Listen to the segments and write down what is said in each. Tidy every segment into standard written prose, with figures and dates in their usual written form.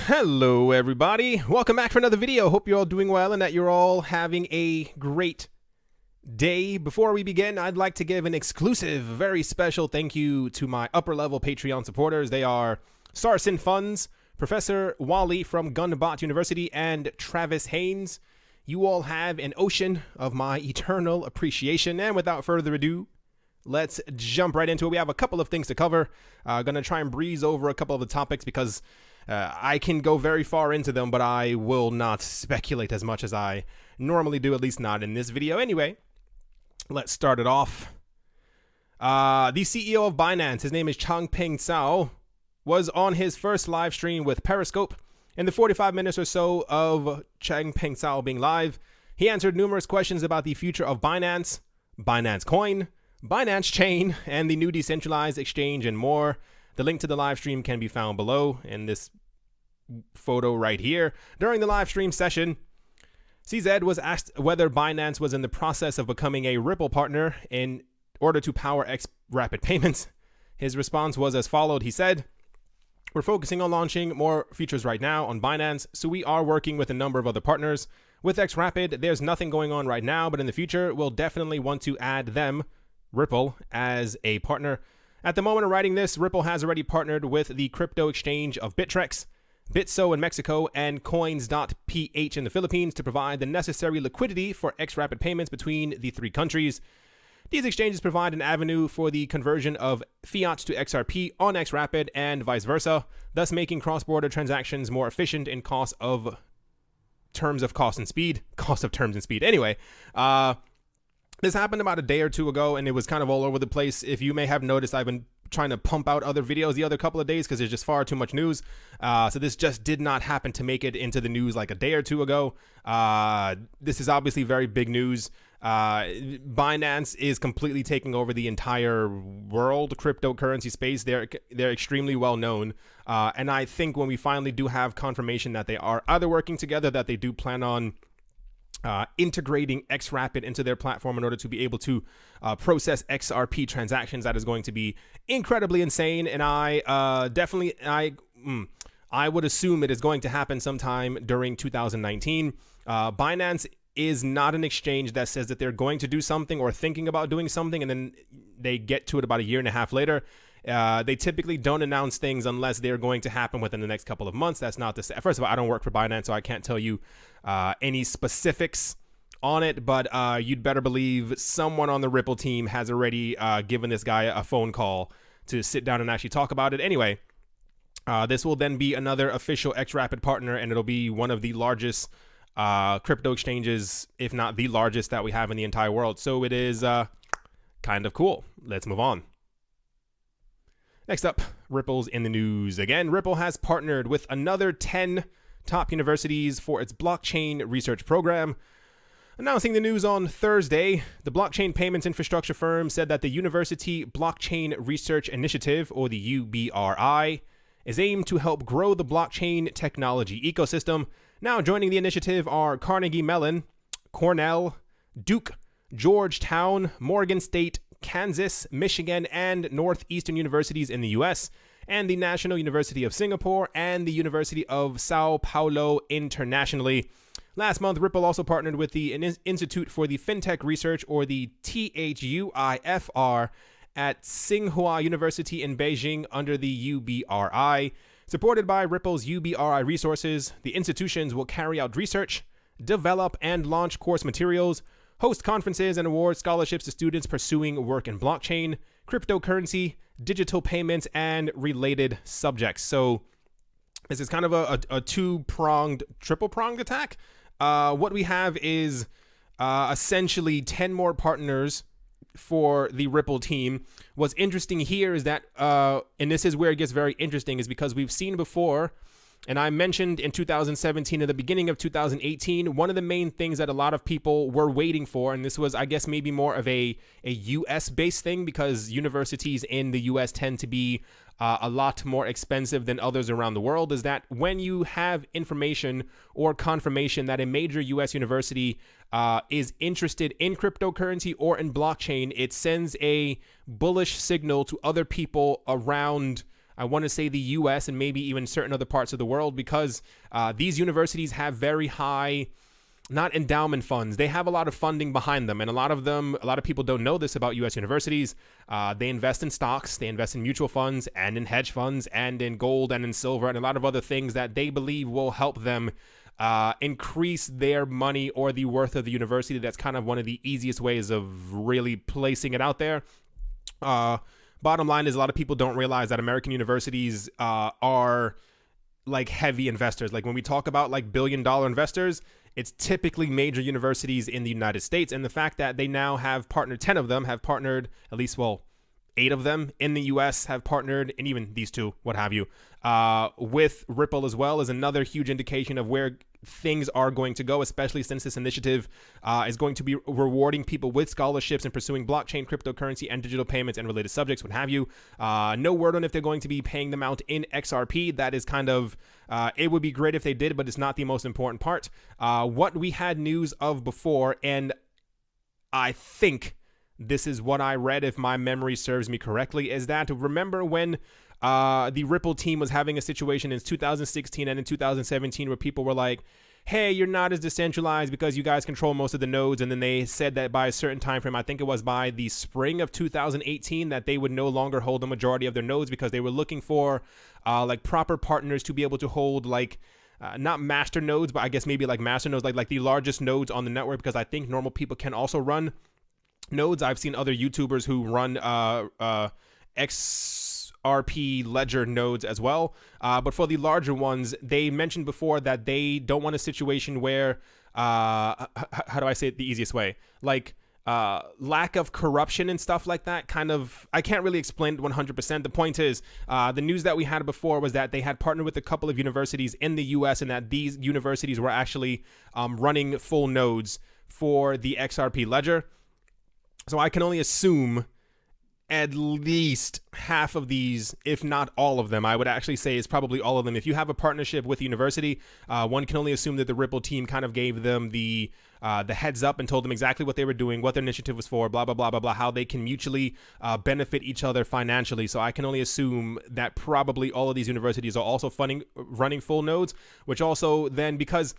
Hello everybody, welcome back for another video. Hope you're all doing well and that you're all having a great day. Before we begin, I'd like to give an exclusive, very special thank you to my upper level Patreon supporters. They are Sarson Funds, Professor Wally from Gunbot University, and Travis Haynes. You all have an ocean of my eternal appreciation, and without further ado, let's jump right into it. We have a couple of things to cover. Gonna try and breeze over a couple of the topics because I can go very far into them, but I will not speculate as much as I normally do, at least not in this video. Anyway, let's start it off. The CEO of Binance, his name is Changpeng Zhao, was on his first live stream with Periscope. In the 45 minutes or so of Changpeng Zhao being live, he answered numerous questions about the future of Binance, Binance Coin, Binance Chain, and the new decentralized exchange and more. The link to the live stream can be found below in this photo right here. During the live stream session, CZ was asked whether Binance was in the process of becoming a Ripple partner in order to power xRapid payments. His response was as followed. He said, "We're focusing on launching more features right now on Binance, so we are working with a number of other partners. With xRapid, there's nothing going on right now, but in the future, we'll definitely want to add them, Ripple, as a partner. At the moment of writing this, Ripple has already partnered with the crypto exchange of Bittrex, Bitso in Mexico, and Coins.ph in the Philippines to provide the necessary liquidity for xRapid payments between the three countries. These exchanges provide an avenue for the conversion of Fiat to XRP on xRapid and vice versa, thus making cross-border transactions more efficient in cost of terms and speed. Anyway, this happened about a day or two ago, and it was kind of all over the place. If you may have noticed, I've been trying to pump out other videos the other couple of days because there's just far too much news. So this just did not happen to make it into the news like a day or two ago. This is obviously very big news. Binance is completely taking over the entire world cryptocurrency space. They're extremely well known. And I think when we finally do have confirmation that they are either working together, that they do plan on integrating xRapid into their platform in order to be able to process XRP transactions, that is going to be incredibly insane. And I would assume it is going to happen sometime during 2019. Binance is not an exchange that says that they're going to do something or thinking about doing something and then they get to it about a year and a half later. They typically don't announce things unless they're going to happen within the next couple of months. That's not to say, first of all, I don't work for Binance, so I can't tell you any specifics on it, but you'd better believe someone on the Ripple team has already given this guy a phone call to sit down and actually talk about it. Anyway, this will then be another official xRapid partner, and it'll be one of the largest crypto exchanges, if not the largest that we have in the entire world. So it is kind of cool. Let's move on. Next up, Ripple's in the news. Again, Ripple has partnered with another 10 top universities for its blockchain research program. Announcing the news on Thursday, the blockchain payments infrastructure firm said that the University Blockchain Research Initiative, or the UBRI, is aimed to help grow the blockchain technology ecosystem. Now joining the initiative are Carnegie Mellon, Cornell, Duke, Georgetown, Morgan State, Kansas, Michigan, and Northeastern universities in the US, and the National University of Singapore and the University of Sao Paulo internationally. Last month, Ripple also partnered with the Institute for the FinTech Research, or the THUIFR, at Tsinghua University in Beijing under the UBRI. Supported by Ripple's UBRI resources, the institutions will carry out research, develop and launch course materials, host conferences, and award scholarships to students pursuing work in blockchain, cryptocurrency, digital payments, and related subjects. So this is kind of a two-pronged, triple-pronged attack. What we have is essentially 10 more partners for the Ripple team. What's interesting here is that, and this is where it gets very interesting, is because we've seen before, and I mentioned in 2017, at the beginning of 2018, one of the main things that a lot of people were waiting for, and this was, I guess, maybe more of a US-based thing, because universities in the US tend to be a lot more expensive than others around the world, is that when you have information or confirmation that a major US university is interested in cryptocurrency or in blockchain, it sends a bullish signal to other people around I want to say the US and maybe even certain other parts of the world, because these universities have very high, not endowment funds. They have a lot of funding behind them. And a lot of people don't know this about US universities. They invest in stocks, they invest in mutual funds and in hedge funds and in gold and in silver and a lot of other things that they believe will help them increase their money or the worth of the university. That's kind of one of the easiest ways of really placing it out there. Bottom line is, a lot of people don't realize that American universities are like heavy investors. Like when we talk about like billion-dollar investors, it's typically major universities in the United States. And the fact that they now have partnered, 10 of them have partnered, at least, well, 8 of them in the US have partnered, and even these 2, what have you, with Ripple as well, is another huge indication of where things are going to go, especially since this initiative is going to be rewarding people with scholarships and pursuing blockchain, cryptocurrency, and digital payments and related subjects, what have you. No word on if they're going to be paying them out in XRP. That is kind of, it would be great if they did, but it's not the most important part. What we had news of before, and I think this is what I read, if my memory serves me correctly, is that, remember when the Ripple team was having a situation in 2016 and in 2017 where people were like, hey, you're not as decentralized because you guys control most of the nodes. And then they said that by a certain time frame, I think it was by the spring of 2018, that they would no longer hold the majority of their nodes because they were looking for like proper partners to be able to hold like not master nodes, but I guess maybe like master nodes, like the largest nodes on the network, because I think normal people can also run nodes. I've seen other YouTubers who run XRP ledger nodes as well. But for the larger ones, they mentioned before that they don't want a situation where, how do I say it the easiest way? Like lack of corruption and stuff like that. Kind of, I can't really explain it 100%. The point is, the news that we had before was that they had partnered with a couple of universities in the US, and that these universities were actually running full nodes for the XRP ledger. So I can only assume at least half of these, if not all of them, I would actually say is probably all of them. If you have a partnership with the university, one can only assume that the Ripple team kind of gave them the heads up and told them exactly what they were doing, what their initiative was for, blah, blah, blah, blah, blah, how they can mutually benefit each other financially. So I can only assume that probably all of these universities are also running full nodes, which also then, because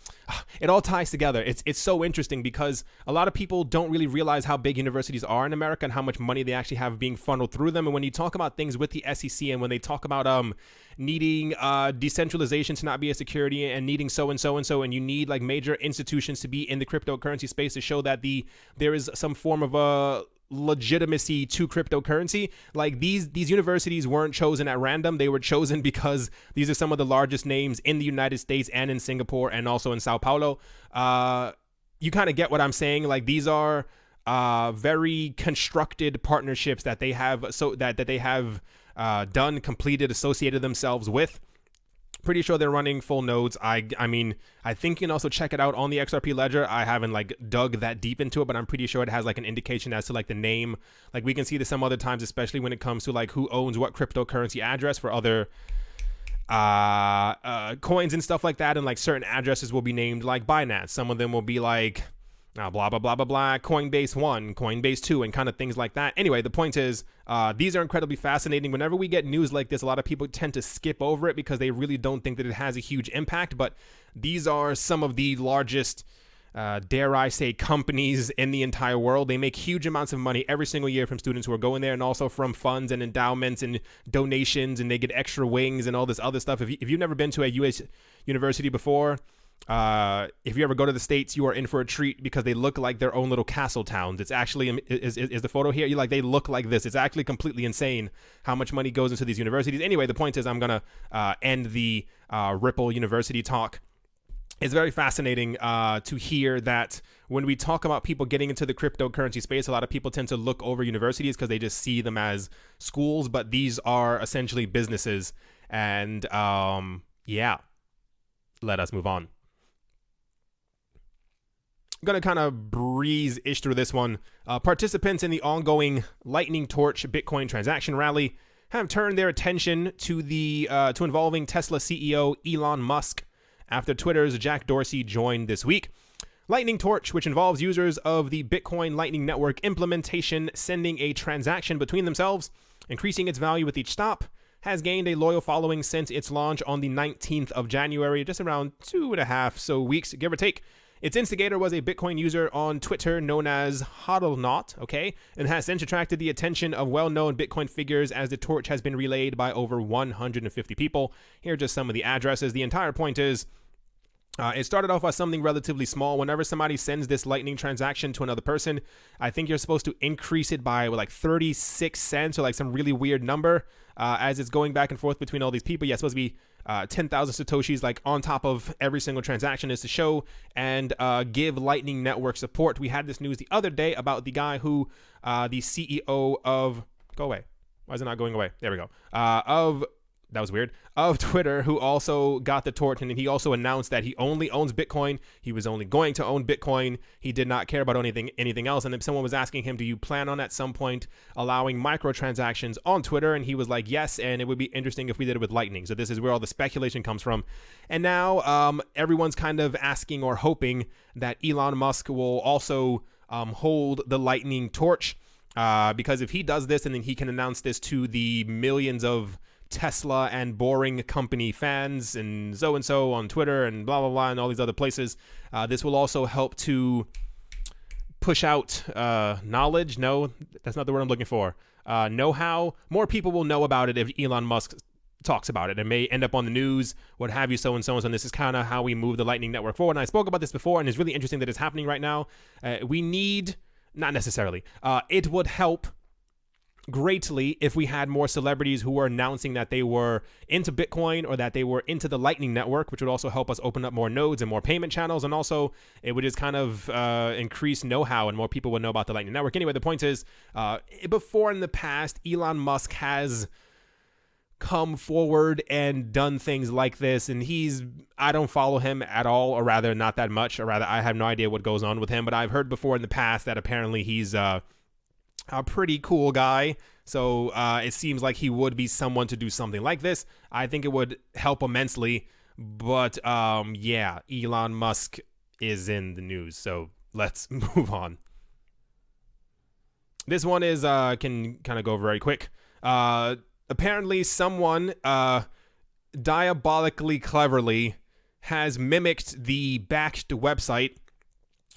it all ties together. It's so interesting because a lot of people don't really realize how big universities are in America and how much money they actually have being funneled through them. And when you talk about things with the SEC, and when they talk about needing decentralization to not be a security, and needing so and so and so, and you need like major institutions to be in the cryptocurrency space to show that there is some form of a legitimacy to cryptocurrency. Like these universities weren't chosen at random. They were chosen because these are some of the largest names in the United States and in Singapore and also in Sao Paulo. You kind of get what I'm saying. Like these are very constructed partnerships that they have, so that they have done, completed, associated themselves with. Pretty sure they're running full nodes. I mean, I think you can also check it out on the XRP ledger. I haven't like dug that deep into it, but I'm pretty sure it has like an indication as to like the name. Like we can see this some other times, especially when it comes to like who owns what cryptocurrency address for other coins and stuff like that. And like certain addresses will be named like Binance. Some of them will be like blah, blah, blah, blah, blah, Coinbase 1, Coinbase 2, and kind of things like that. Anyway, the point is, these are incredibly fascinating. Whenever we get news like this, a lot of people tend to skip over it because they really don't think that it has a huge impact. But these are some of the largest, dare I say, companies in the entire world. They make huge amounts of money every single year from students who are going there, and also from funds and endowments and donations, and they get extra wings and all this other stuff. If you've never been to a US university before, if you ever go to the States, you are in for a treat because they look like their own little castle towns. It's actually, is the photo here? They look like this. It's actually completely insane how much money goes into these universities. Anyway, the point is, I'm going to end the Ripple University talk. It's very fascinating to hear that when we talk about people getting into the cryptocurrency space, a lot of people tend to look over universities because they just see them as schools, but these are essentially businesses. And yeah, let us move on. I'm going to kind of breeze-ish through this one. Participants in the ongoing Lightning Torch Bitcoin transaction rally have turned their attention to to involving Tesla CEO Elon Musk after Twitter's Jack Dorsey joined this week. Lightning Torch, which involves users of the Bitcoin Lightning Network implementation sending a transaction between themselves, increasing its value with each stop, has gained a loyal following since its launch on the 19th of January, just around 2.5 weeks, give or take. Its instigator was a Bitcoin user on Twitter known as HODLNOT, okay, and has since attracted the attention of well-known Bitcoin figures as the torch has been relayed by over 150 people. Here are just some of the addresses. The entire point is, it started off as something relatively small. Whenever somebody sends this Lightning transaction to another person, I think you're supposed to increase it by like 36 cents or like some really weird number as it's going back and forth between all these people. Yeah, it's supposed to be 10,000 Satoshis like on top of every single transaction is to show and give Lightning Network support. We had this news the other day about the guy who, the CEO of, go away. Why is it not going away? There we go. That was weird, of Twitter, who also got the torch, and he also announced that he only owns Bitcoin. He was only going to own Bitcoin. He did not care about anything else. And if someone was asking him, do you plan on at some point allowing microtransactions on Twitter? And he was like, yes, and it would be interesting if we did it with Lightning. So this is where all the speculation comes from. And now everyone's kind of asking or hoping that Elon Musk will also hold the Lightning torch, because if he does this and then he can announce this to the millions of Tesla and Boring Company fans and so on Twitter and blah blah blah and all these other places, this will also help to push out knowledge. No, that's not the word I'm looking for. Know-how. More people will know about it if Elon Musk talks about it. It may end up on the news, what have you, so and so. And this is kind of how we move the Lightning Network forward. And I spoke about this before, and it's really interesting that it's happening right now. We need, not necessarily, it would help greatly if we had more celebrities who were announcing that they were into Bitcoin or that they were into the Lightning Network, which would also help us open up more nodes and more payment channels. And also it would just kind of increase know-how and more people would know about the Lightning Network. Anyway, the point is, before in the past, Elon Musk has come forward and done things like this, and I don't follow him at all, or rather not that much, or rather I have no idea what goes on with him, but I've heard before in the past that apparently he's a pretty cool guy. So it seems like he would be someone to do something like this. I think it would help immensely. But yeah, Elon Musk is in the news. So let's move on. This one is can kind of go very quick. Apparently someone diabolically cleverly has mimicked the Bakkt website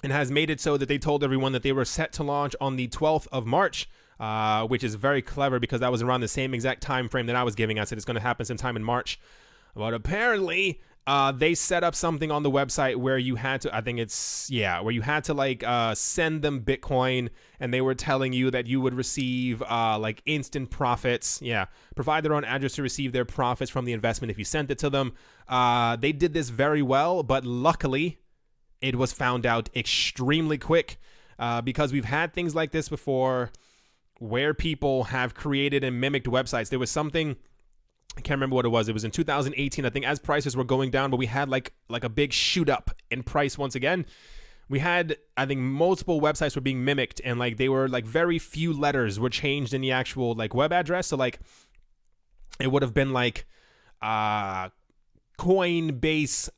and has made it so that they told everyone that they were set to launch on the 12th of March, which is very clever because that was around the same exact time frame that I was giving. I said it's going to happen sometime in March. But apparently, they set up something on the website where you had to, where you had to like send them Bitcoin, and they were telling you that you would receive like instant profits. Yeah, provide their own address to receive their profits from the investment if you sent it to them. They did this very well, but luckily, it was found out extremely quick because we've had things like this before where people have created and mimicked websites. There was something, I can't remember what it was. It was in 2018, I think, as prices were going down, but we had like a big shoot up in price once again. We had, I think, multiple websites were being mimicked, and like they were like very few letters were changed in the actual like web address. So like it would have been like coinbase.io,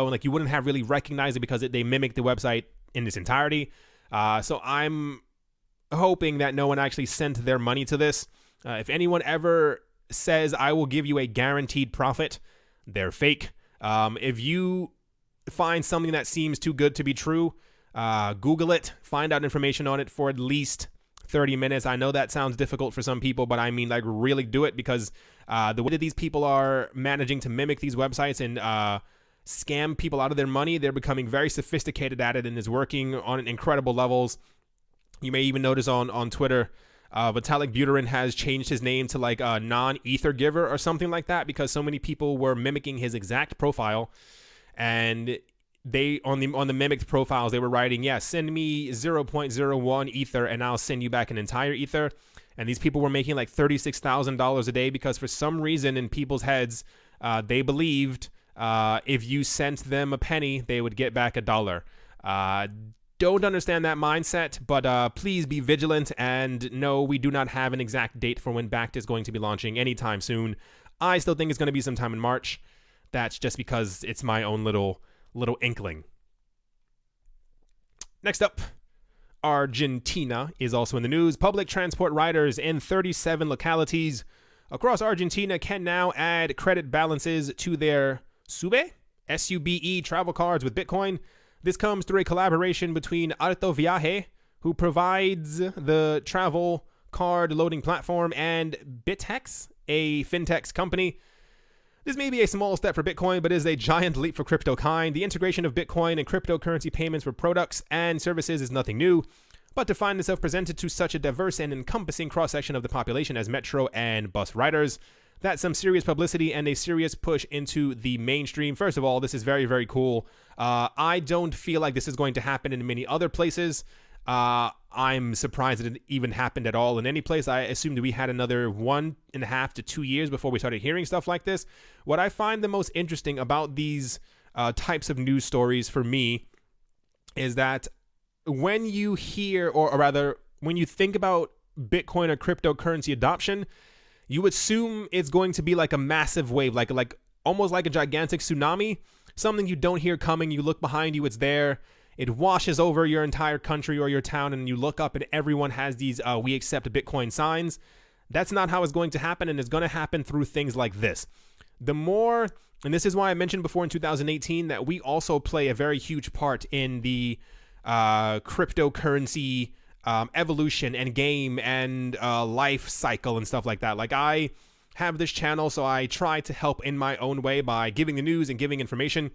and like you wouldn't have really recognized it because they mimicked the website in its entirety. So I'm hoping that no one actually sent their money to this. If anyone ever says I will give you a guaranteed profit, they're fake. If you find something that seems too good to be true, Google it, find out information on it for at least 30 minutes. I know that sounds difficult for some people, but I mean, like, really do it, because the way that these people are managing to mimic these websites and scam people out of their money, they're becoming very sophisticated at it, and is working on incredible levels. You may even notice on Twitter, Vitalik Buterin has changed his name to like a non-ether giver or something like that, because so many people were mimicking his exact profile, and they on the mimicked profiles, they were writing, yeah, send me 0.01 ether and I'll send you back an entire ether. And these people were making like $36,000 a day because for some reason in people's heads, they believed if you sent them a penny, they would get back $1. Don't understand that mindset, but please be vigilant. And no, we do not have an exact date for when Bakkt is going to be launching anytime soon. I still think it's going to be sometime in March. That's just because it's my own little inkling. Next up, Argentina is also in the news. Public transport riders in 37 localities across Argentina can now add credit balances to their SUBE, S-U-B-E travel cards with Bitcoin. This comes through a collaboration between Alto Viaje, who provides the travel card loading platform, and BitHex, a fintech company. This may be a small step for Bitcoin, but is a giant leap for crypto kind. The integration of Bitcoin and cryptocurrency payments for products and services is nothing new, but to find itself presented to such a diverse and encompassing cross-section of the population as metro and bus riders, that's some serious publicity and a serious push into the mainstream. First of all, this is very, very cool. I don't feel like this is going to happen in many other places. I'm surprised that it even happened at all in any place. I assumed we had another 1.5 to 2 years before we started hearing stuff like this. What I find the most interesting about these types of news stories for me is that when you hear, or rather, when you think about Bitcoin or cryptocurrency adoption, you assume it's going to be like a massive wave, like almost like a gigantic tsunami, something you don't hear coming. You look behind you, it's there. It washes over your entire country or your town, and you look up and everyone has these we accept Bitcoin signs. That's not how it's going to happen, and it's going to happen through things like this. The more, and this is why I mentioned before in 2018 that we also play a very huge part in the cryptocurrency evolution and game and life cycle and stuff like that. Like, I have this channel, so I try to help in my own way by giving the news and giving information.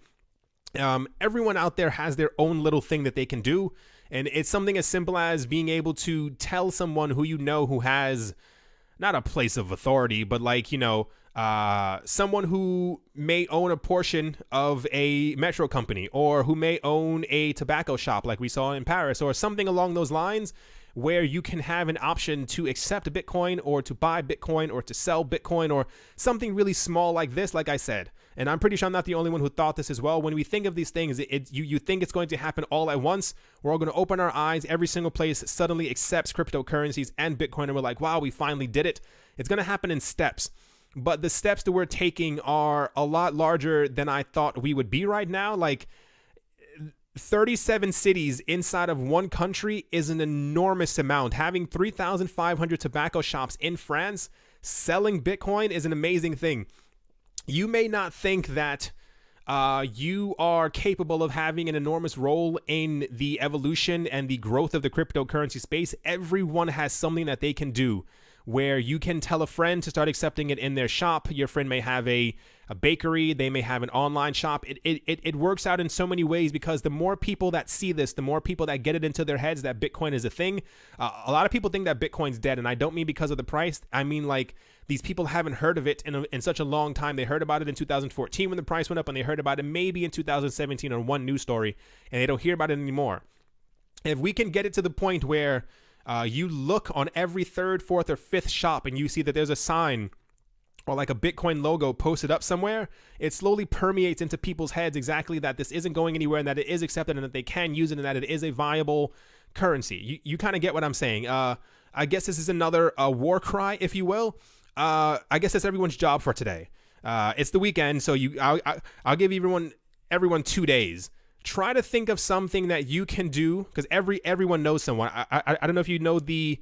Everyone out there has their own little thing that they can do, and it's something as simple as being able to tell someone who you know who has not a place of authority, but like, you know, someone who may own a portion of a metro company, or who may own a tobacco shop like we saw in Paris, or something along those lines, where you can have an option to accept Bitcoin or to buy Bitcoin or to sell Bitcoin or something really small like this, like I said. And I'm pretty sure I'm not the only one who thought this as well. When we think of these things, you think it's going to happen all at once. We're all going to open our eyes. Every single place suddenly accepts cryptocurrencies and Bitcoin, and we're like, wow, we finally did it. It's going to happen in steps. But the steps that we're taking are a lot larger than I thought we would be right now. Like, 37 cities inside of one country is an enormous amount. Having 3,500 tobacco shops in France selling Bitcoin is an amazing thing. You may not think that you are capable of having an enormous role in the evolution and the growth of the cryptocurrency space. Everyone has something that they can do, where you can tell a friend to start accepting it in their shop. Your friend may have a bakery, they may have an online shop. It works out in so many ways, because the more people that see this, the more people that get it into their heads that Bitcoin is a thing. A lot of people think that Bitcoin's dead, and I don't mean because of the price. I mean, like, these people haven't heard of it in such a long time. They heard about it in 2014 when the price went up, and they heard about it maybe in 2017 on one news story, and they don't hear about it anymore. If we can get it to the point where you look on every third, fourth, or fifth shop and you see that there's a sign or like a Bitcoin logo posted up somewhere, it slowly permeates into people's heads exactly that this isn't going anywhere, and that it is accepted, and that they can use it, and that it is a viable currency. You kind of get what I'm saying. I guess this is another war cry, if you will. I guess that's everyone's job for today. It's the weekend, so I'll give everyone 2 days. Try to think of something that you can do, because everyone knows someone. I don't know if you know the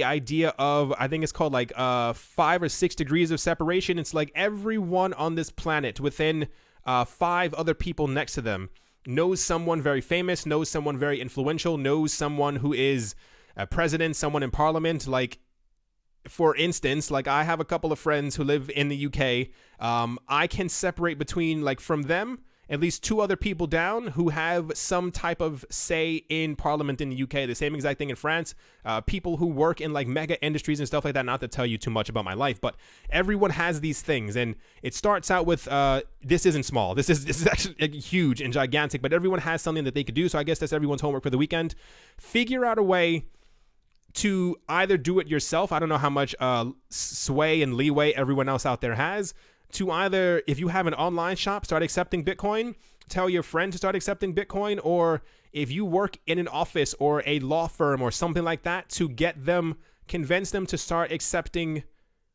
idea of, I think it's called like 5 or 6 degrees of separation. It's like everyone on this planet within 5 other people next to them knows someone very famous, knows someone very influential, knows someone who is a president, someone in parliament. Like, for instance, like, I have a couple of friends who live in the UK. I can separate between, like, from them, at least 2 other people down who have some type of say in parliament in the UK. The same exact thing in France. People who work in like mega industries and stuff like that. Not to tell you too much about my life, but everyone has these things, and it starts out with this isn't small. This is actually huge and gigantic. But everyone has something that they could do. So I guess that's everyone's homework for the weekend. Figure out a way to either do it yourself. I don't know how much sway and leeway everyone else out there has. To either, if you have an online shop, start accepting Bitcoin, tell your friend to start accepting Bitcoin, or if you work in an office or a law firm or something like that, to get them, convince them to start accepting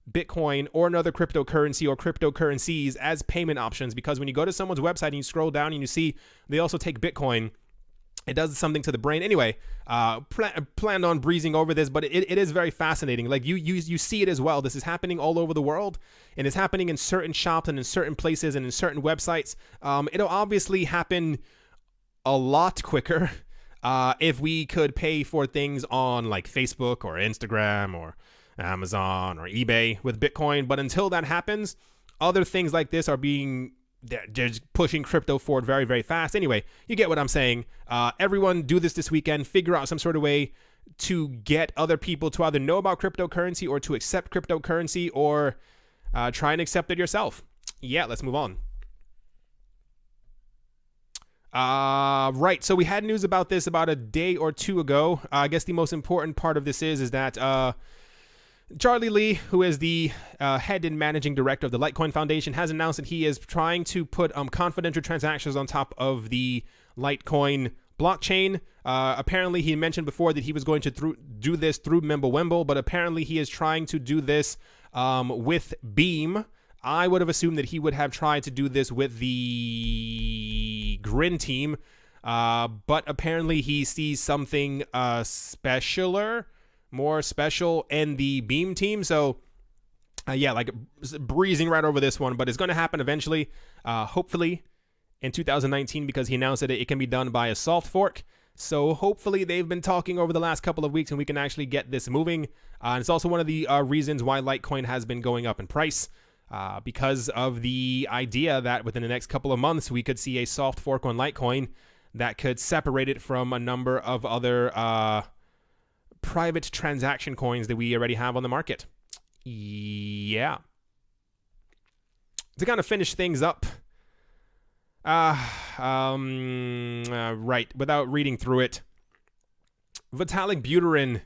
Bitcoin or another cryptocurrency or cryptocurrencies as payment options. Because when you go to someone's website and you scroll down and you see they also take Bitcoin, It does something to the brain. Anyway, planned on breezing over this, but it is very fascinating. Like you see it as well. This is happening all over the world, and it's happening in certain shops and in certain places and in certain websites. It'll obviously happen a lot quicker if we could pay for things on like Facebook or Instagram or Amazon or eBay with Bitcoin. But until that happens, other things like this are being... they're just pushing crypto forward very, very fast. Anyway, you get what I'm saying. Everyone do this weekend. Figure out some sort of way to get other people to either know about cryptocurrency or to accept cryptocurrency, or try and accept it yourself. Yeah, let's move on. Right, so we had news about this about a day or two ago. I guess the most important part of this is that Charlie Lee, who is the head and managing director of the Litecoin Foundation, has announced that he is trying to put confidential transactions on top of the Litecoin blockchain. Apparently, he mentioned before that he was going to do this through Mimblewimble, but apparently he is trying to do this with Beam. I would have assumed that he would have tried to do this with the Grin team, but apparently he sees something more special in the Beam team. So yeah, like breezing right over this one, but it's going to happen eventually, hopefully in 2019, because he announced that it can be done by a soft fork. So hopefully they've been talking over the last couple of weeks and we can actually get this moving. And it's also one of the reasons why Litecoin has been going up in price, because of the idea that within the next couple of months we could see a soft fork on Litecoin that could separate it from a number of other private transaction coins that we already have on the market. Yeah. To kind of finish things up, right, without reading through it, Vitalik Buterin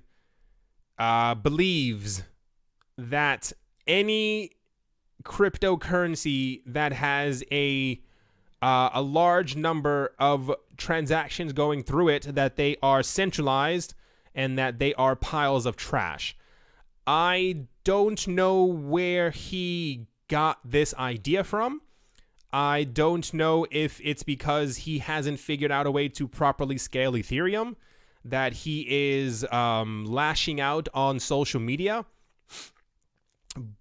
believes that any cryptocurrency that has a large number of transactions going through it, that they are centralized and that they are piles of trash. I don't know where he got this idea from. I don't know if it's because he hasn't figured out a way to properly scale Ethereum, that he is lashing out on social media.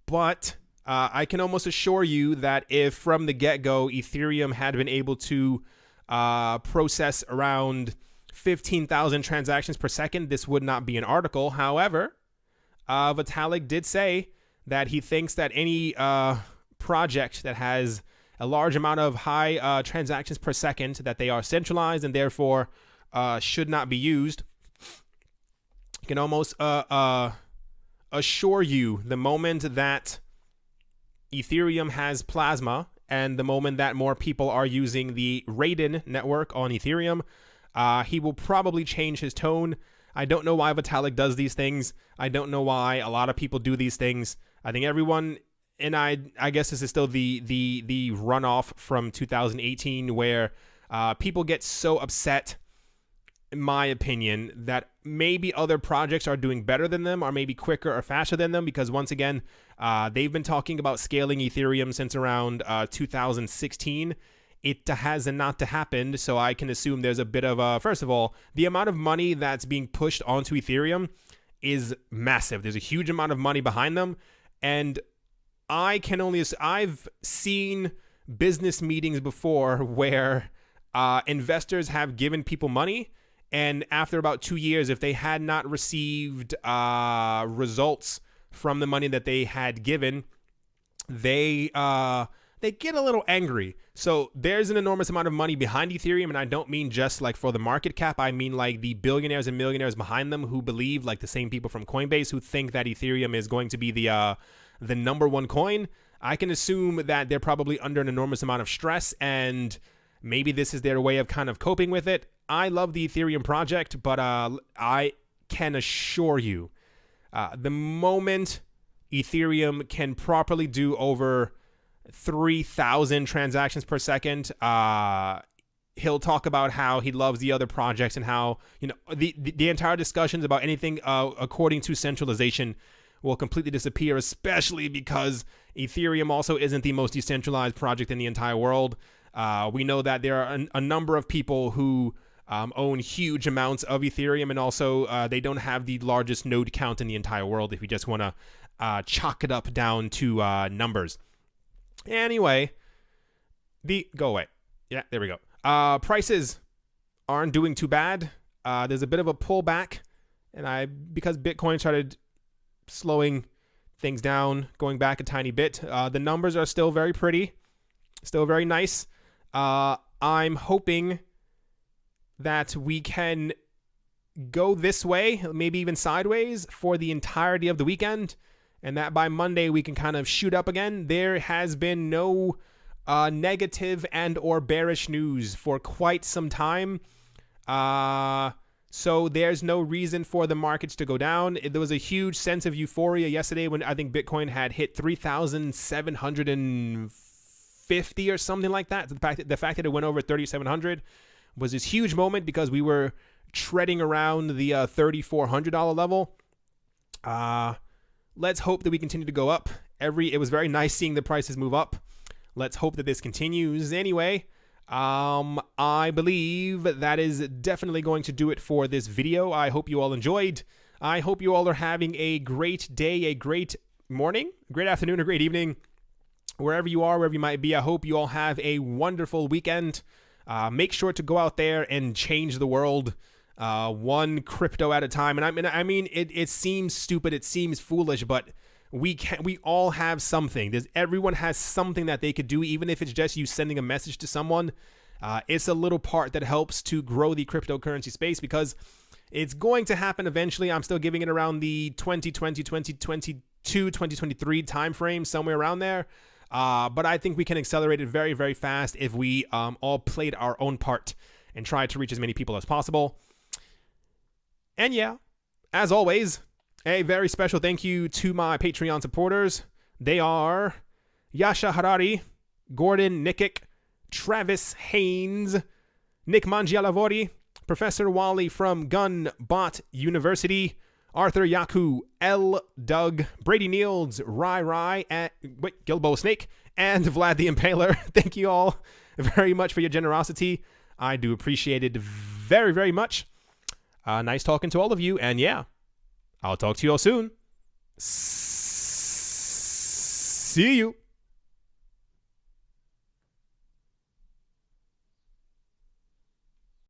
But I can almost assure you that if from the get-go Ethereum had been able to process around 15,000 transactions per second, this would not be an article. However, Vitalik did say that he thinks that any project that has a large amount of high transactions per second, that they are centralized and therefore should not be used. I can almost assure you, the moment that Ethereum has Plasma and the moment that more people are using the Raiden network on Ethereum, he will probably change his tone. I don't know why Vitalik does these things. I don't know why a lot of people do these things. I think everyone, and I guess this is still the runoff from 2018, where people get so upset, in my opinion, that maybe other projects are doing better than them, or maybe quicker or faster than them, because once again, they've been talking about scaling Ethereum since around 2016. It has not happened, so I can assume there's a bit of first of all, the amount of money that's being pushed onto Ethereum is massive. There's a huge amount of money behind them, and I've seen business meetings before where investors have given people money, and after about 2 years, if they had not received results from the money that they had given, they get a little angry. So there's an enormous amount of money behind Ethereum, and I don't mean just like for the market cap. I mean like the billionaires and millionaires behind them who believe, like the same people from Coinbase who think that Ethereum is going to be the number one coin. I can assume that they're probably under an enormous amount of stress, and maybe this is their way of kind of coping with it. I love the Ethereum project, but I can assure you, the moment Ethereum can properly do over 3,000 transactions per second, he'll talk about how he loves the other projects and how, you know, the entire discussions about anything according to centralization will completely disappear, especially because Ethereum also isn't the most decentralized project in the entire world. We know that there are a number of people who own huge amounts of Ethereum, and also they don't have the largest node count in the entire world if you just want to chalk it up down to numbers. Anyway, go away. Yeah, there we go. Prices aren't doing too bad. There's a bit of a pullback, and because Bitcoin started slowing things down, going back a tiny bit, the numbers are still very pretty, still very nice. I'm hoping that we can go this way, maybe even sideways, for the entirety of the weekend, and that by Monday we can kind of shoot up again. There has been no negative and or bearish news for quite some time, so there's no reason for the markets to go down. There was a huge sense of euphoria yesterday when I think Bitcoin had hit 3,750 or something like that. The fact that it went over 3,700 was this huge moment because we were treading around the $3,400 level. Let's hope that we continue to go up. It was very nice seeing the prices move up. Let's hope that this continues. Anyway, I believe that is definitely going to do it for this video. I hope you all enjoyed. I hope you all are having a great day, a great morning, great afternoon, or great evening, wherever you are, wherever you might be. I hope you all have a wonderful weekend. Make sure to go out there and change the world, one crypto at a time. And I mean, it seems stupid, it seems foolish, but we all have something. Everyone has something that they could do, even if it's just you sending a message to someone. It's a little part that helps to grow the cryptocurrency space, because it's going to happen eventually. I'm still giving it around the 2020, 2022, 2023 timeframe, somewhere around there. But I think we can accelerate it very, very fast if we all played our own part and tried to reach as many people as possible. And yeah, as always, a very special thank you to my Patreon supporters. They are Yasha Harari, Gordon Nikic, Travis Haynes, Nick Mangialavori, Professor Wally from Gunbot University, Arthur Yaku, L. Doug, Brady Niels, Rai, and Gilbo Snake, and Vlad the Impaler. Thank you all very much for your generosity. I do appreciate it very, very much. Nice talking to all of you, and yeah, I'll talk to you all soon. See you.